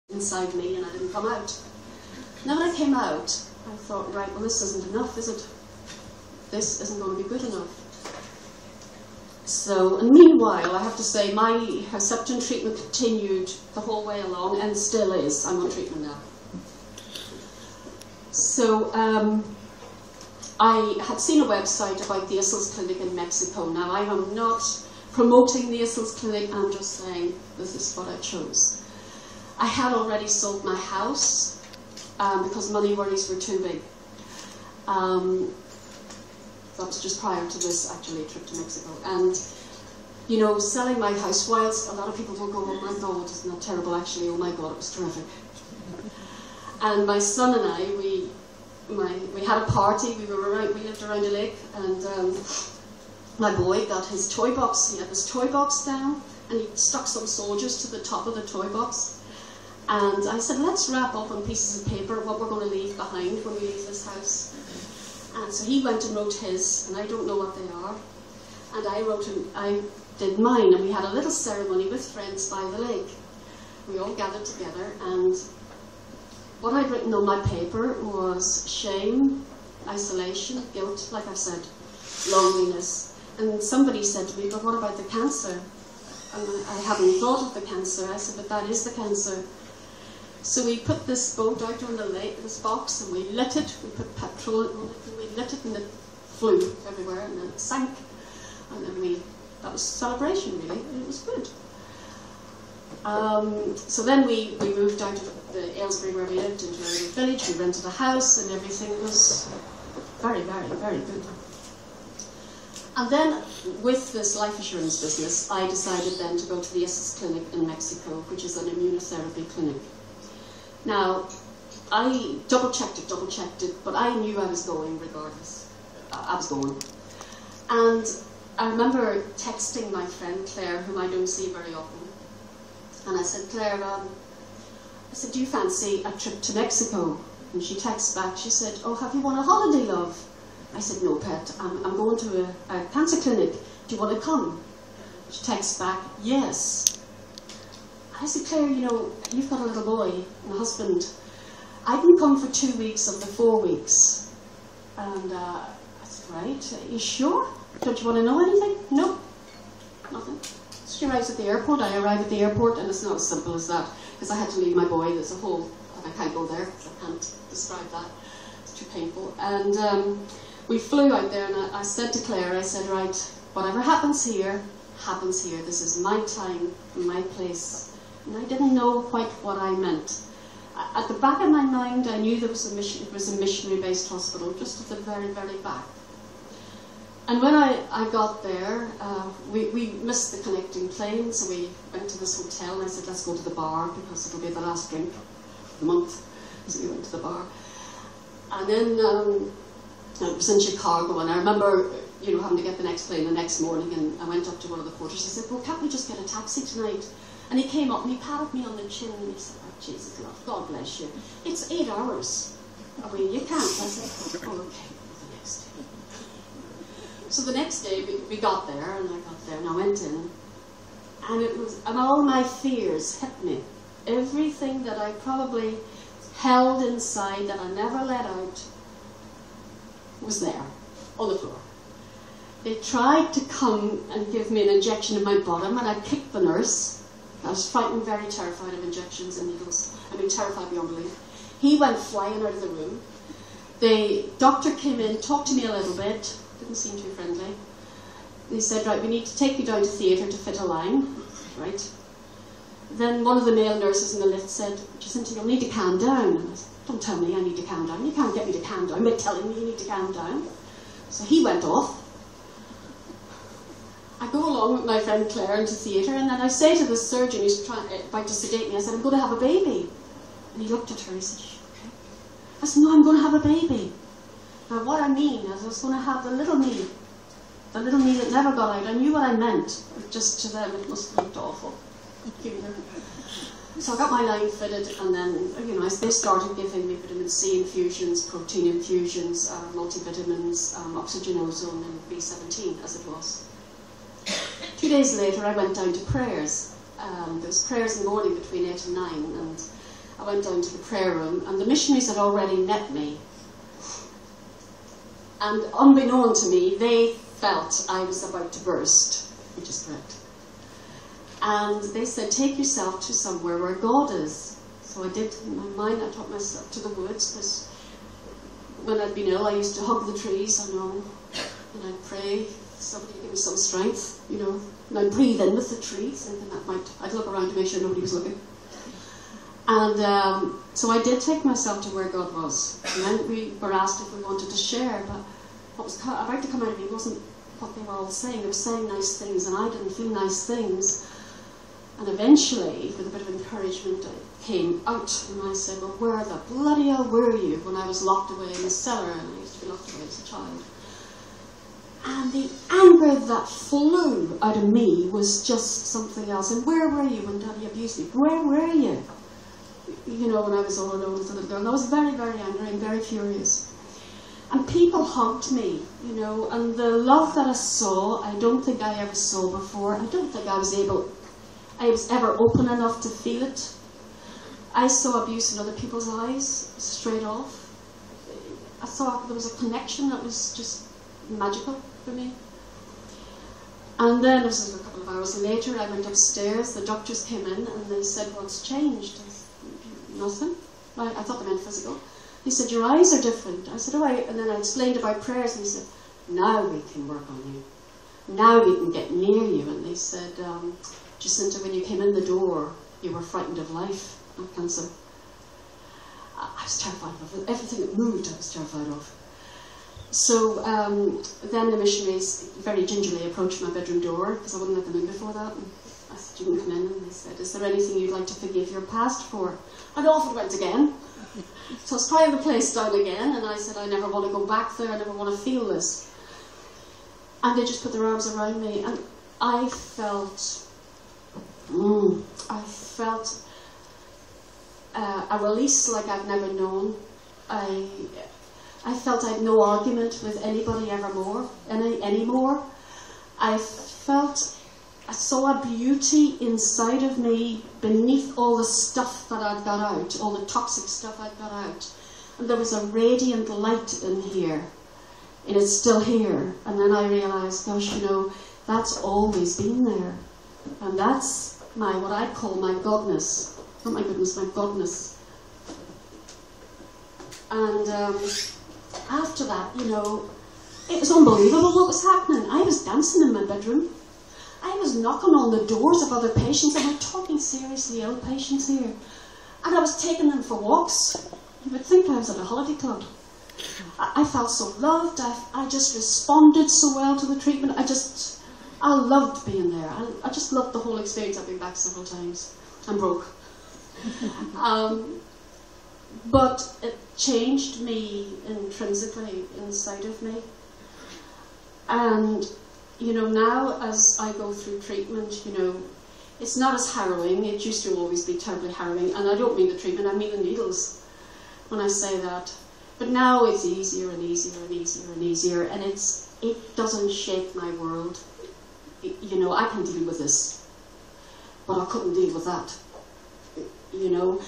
inside me, and I didn't come out. Now when I came out, I thought, right, well, this isn't enough, is it? This isn't going to be good enough. So, and meanwhile, I have to say, my Herceptin treatment continued the whole way along, and still is. I'm on treatment now. So, I had seen a website about the Issels Clinic in Mexico. Now, I am not promoting the Issels Clinic, I'm just saying this is what I chose. I had already sold my house because money worries were too big. That was just prior to this, actually, trip to Mexico. And, you know, selling my house, whilst a lot of people will go, oh my God, isn't that terrible? Actually, oh my God, it was terrific. And my son and I, we had a party. We lived around a lake, and my boy got his toy box. He had his toy box down, and he stuck some soldiers to the top of the toy box. And I said, let's wrap up on pieces of paper what we're going to leave behind when we leave this house. And so he went and wrote his, and I don't know what they are. And I did mine, and we had a little ceremony with friends by the lake. We all gathered together, and what I'd written on my paper was shame, isolation, guilt, like I said, loneliness. And somebody said to me, but what about the cancer? And I hadn't thought of the cancer. I said, but that is the cancer. So we put this boat out on the lake, this box, and we lit it. We put petrol in it, and we lit it, and it flew everywhere, and then it sank. And then that was celebration, really. It was good. So then we moved out of the Aylesbury where we lived into a village. We rented a house, and everything was very, very, very good. And then, with this life assurance business, I decided then to go to the Issels Clinic in Mexico, which is an immunotherapy clinic. Now, I double-checked it, but I knew I was going regardless. I was going. And I remember texting my friend Claire, whom I don't see very often. And I said, Claire, I said, do you fancy a trip to Mexico? And she texts back, she said, oh, have you won a holiday, love? I said, no, pet, I'm going to a cancer clinic. Do you want to come? She texts back, yes. I said, Claire, you know, you've got a little boy and a husband. I can come for 2 weeks of the 4 weeks. And I said, right, are you sure? Don't you want to know anything? No, nothing. So she arrives at the airport, I arrive at the airport, and it's not as simple as that, because I had to leave my boy. There's a whole, I can't go there, I can't describe that. It's too painful. And we flew out there, and I said to Claire, I said, right, whatever happens here, this is my time, my place. And I didn't know quite what I meant. At the back of my mind, I knew there was it was a missionary-based hospital, just at the very, very back. And when I got there, we missed the connecting plane, so we went to this hotel, and I said, let's go to the bar, because it'll be the last drink of the month. So we went to the bar. And then it was in Chicago, and I remember, you know, having to get the next plane the next morning, and I went up to one of the porters. I said, well, can't we just get a taxi tonight? And he came up and he patted me on the chin, and he said, oh, Jesus, love, God bless you. It's 8 hours. I mean, you can't. I said, oh, okay, the next day. So the next day we got there, and I got there, and I went in, and all my fears hit me. Everything that I probably held inside that I never let out was there, on the floor. They tried to come and give me an injection in my bottom, and I kicked the nurse. I was frightened, very terrified of injections and needles. I mean, terrified beyond belief. He went flying out of the room. The doctor came in, talked to me a little bit, didn't seem too friendly. They said, right, we need to take you down to theatre to fit a line, right? Then one of the male nurses in the lift said, Jacinta, you'll need to calm down. And I said, don't tell me I need to calm down. You can't get me to calm down by telling me you need to calm down. So he went off. I go along with my friend Claire into theatre, and then I say to the surgeon who's about to sedate me, I said, I'm going to have a baby. And he looked at her, he said, okay. I said, no, I'm going to have a baby. Now what I mean is I was going to have the little me that never got out. I knew what I meant, but just to them it must have looked awful. So I got my line fitted, and then, you know, they started giving me vitamin C infusions, protein infusions, multivitamins, oxygenozone, and B17, as it was. 2 days later, I went down to prayers. There was prayers in the morning between 8 and 9, and went down to the prayer room, and the missionaries had already met me. And unbeknown to me, they felt I was about to burst, which is correct. And they said, take yourself to somewhere where God is. So I did. In my mind, I took myself to the woods, because when I'd been ill, I used to hug the trees, I know, and I'd pray, somebody give me some strength, you know, and I'd breathe in with the trees, thinking that might, I'd look around to make sure nobody was looking. And so I did take myself to where God was. And then we were asked if we wanted to share, but what was about to come out of me wasn't what they were all saying. They were saying nice things, and I didn't feel nice things. And eventually, with a bit of encouragement, I came out, and I said, well, where the bloody hell were you when I was locked away in the cellar? And I used to be locked away as a child. And the anger that flew out of me was just something else. And where were you when Daddy abused me? Where were you? You know, when I was all alone with the little girl. And I was very, very angry and very furious. And people hugged me, you know, and the love that I saw, I don't think I ever saw before. I don't think I was ever open enough to feel it. I saw abuse in other people's eyes, straight off. I thought there was a connection that was just magical for me. And then, it was a couple of hours later, I went upstairs, the doctors came in, and they said, what's changed? I said, nothing. I thought they meant physical. He said, your eyes are different. I said, oh, and then I explained about prayers, and he said, now we can work on you. Now we can get near you. And they said, Jacinta, when you came in the door, you were frightened of life, not cancer. I was terrified of it. Everything that moved, I was terrified of. So then the missionaries very gingerly approached my bedroom door, because I wouldn't let them in before that. And I said, you can come in. And they said, is there anything you'd like to forgive your past for? And off it went again. So I was prying the place down again, and I said, I never want to go back there, I never want to feel this. And they just put their arms around me, and I felt a release like I've never known. I felt I had no argument with anybody anymore. I saw a beauty inside of me beneath all the stuff that I'd got out, all the toxic stuff I'd got out. And there was a radiant light in here, and it's still here. And then I realised, gosh, you know, that's always been there. And that's what I call my godness. Not my goodness, my godness. And after that, you know, it was unbelievable what was happening. I was dancing in my bedroom. I was knocking on the doors of other patients, and I'm talking seriously ill patients here. And I was taking them for walks. You would think I was at a holiday club. I felt so loved. I just responded so well to the treatment. I loved being there. I just loved the whole experience. I've been back several times. I'm broke. But it changed me intrinsically inside of me. And, you know, now as I go through treatment, you know, it's not as harrowing. It used to always be terribly harrowing. And I don't mean the treatment, I mean the needles when I say that. But now it's easier and easier and easier and easier. And it doesn't shake my world. You know, I can deal with this. But I couldn't deal with that. You know.